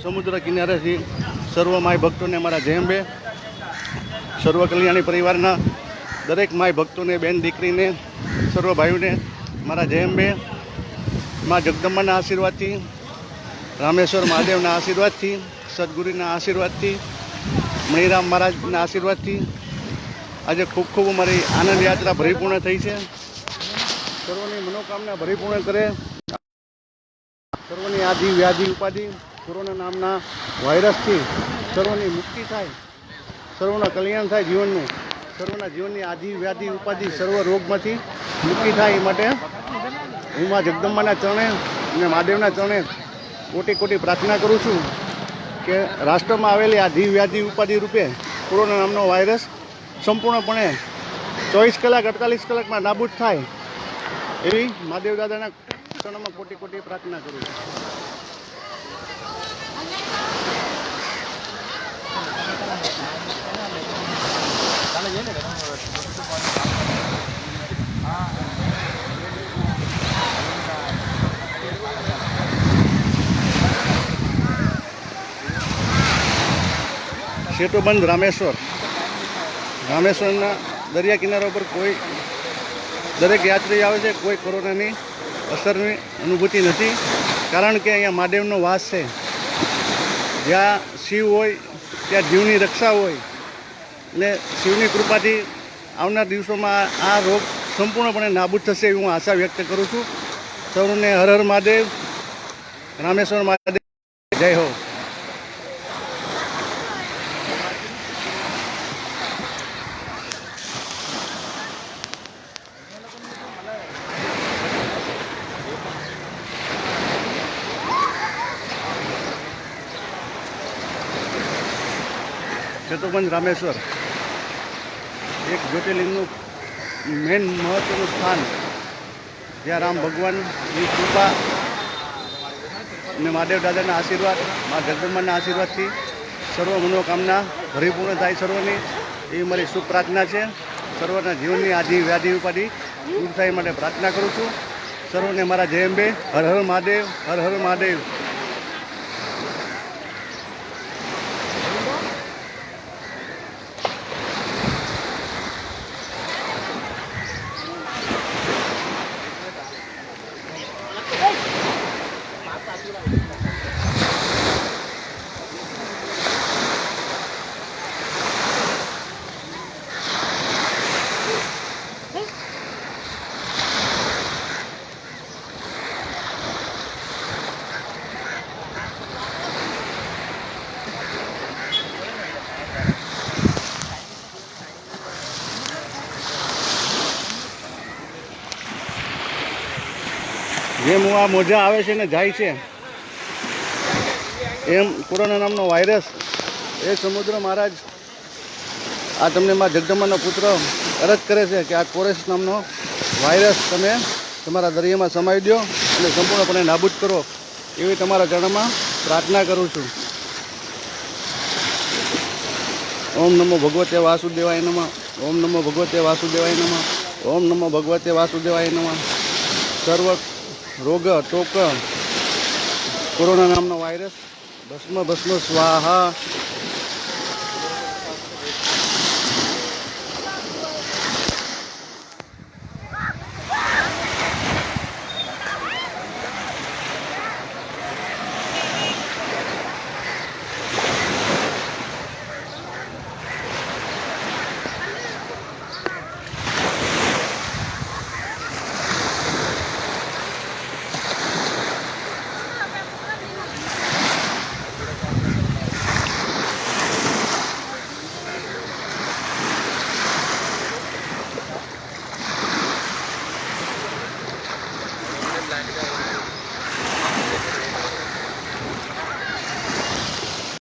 સમુદ્ર કિનારેથી સર્વ માય ભક્તોને મારા જય અંબે. સર્વ કલ્યાણી પરિવારના દરેક માય ભક્તોને, બેન દીકરીને, સર્વ ભાઈઓને મારા જય અંબે. મા જગદંબાના આશીર્વાદથી, રામેશ્વર મહાદેવના આશીર્વાદથી, સદગુરુના આશીર્વાદથી, મણિરામ મહારાજના આશીર્વાદથી આજે ખૂબ ખૂબ અમારી આનંદ યાત્રા ભરીપૂર્ણ થઈ છે. સર્વની મનોકામના ભરીપૂર્ણ કરે, સર્વની આધિ વ્યાધિ ઉપાધિ કોરોના નામના વાયરસથી સર્વની મુક્તિ થાય, સર્વના કલ્યાણ થાય જીવનનું, સર્વના જીવનની આધિ વ્યાધિ ઉપાધિ સર્વ રોગમાંથી મુક્તિ થાય એ માટે હું મા જગદંબાના ચરણે અને મહાદેવના ચરણે કોટી કોટી પ્રાર્થના કરું છું કે રાષ્ટ્રમાં આવેલી આધિ વ્યાધિ ઉપાધિ રૂપે કોરોના નામનો વાયરસ સંપૂર્ણપણે 24 કલાક 48 કલાકમાં નાબૂદ થાય એવી મહાદેવ દાદાના ચરણમાં કોટી કોટી પ્રાર્થના કરું છું. સેતુબંધ રામેશ્વરના દરિયા કિનારા ઉપર કોઈ દરેક યાત્રી આવે છે, કોઈ કોરોનાની અસરની અનુભૂતિ નથી, કારણ કે અહીંયા મહાદેવનો વાસ છે. જ્યાં શિવ હોય ત્યાં જીવની રક્ષા હોય, એટલે શિવની કૃપાથી આવનાર દિવસોમાં આ રોગ સંપૂર્ણપણે નાબૂદ થશે એવી હું આશા વ્યક્ત કરું છું. સૌને હર હર મહાદેવ, રામેશ્વર મહાદેવ, જય હો. સેતુબંધ રામેશ્વર એક જ્યોતિર્લિંગનું મેન મહત્વનું સ્થાન, જ્યાં રામ ભગવાનની કૃપા અને મહાદેવ દાદાના આશીર્વાદ, મા જગદંબાના આશીર્વાદથી સર્વ મનોકામના ભરીપૂર્ણ થાય સર્વની એવી મારી શુભ પ્રાર્થના છે. સર્વના જીવનની આધિ વ્યાધિ ઉપાધિ દૂર થાય માટે પ્રાર્થના કરું છું. સર્વને મારા જય અંબે. હર હર મહાદેવ, હર હર મહાદેવ. જેમ આ મોજા આવે છે ને જાય છે, એમ કોરોના નામનો વાયરસ એ સમુદ્ર મહારાજ આ તમને મા જગદંબાનો પુત્ર અરજ કરે છે કે આ કોરેસ નામનો વાયરસ તમે તમારા દરિયામાં સમાવી દો અને સંપૂર્ણપણે નાબૂદ કરો એવી તમારા ચરણમાં પ્રાર્થના કરું છું. ઓમ નમો ભગવતે વાસુદેવાય નમઃ. ઓમ નમો ભગવતે વાસુદેવાય નમઃ. ઓમ નમો ભગવતે વાસુદેવાય નમઃ. સર્વ રોગ ટોક કોરોના નામનો વાયરસ ભસ્મ ભસ્મ સ્વાહા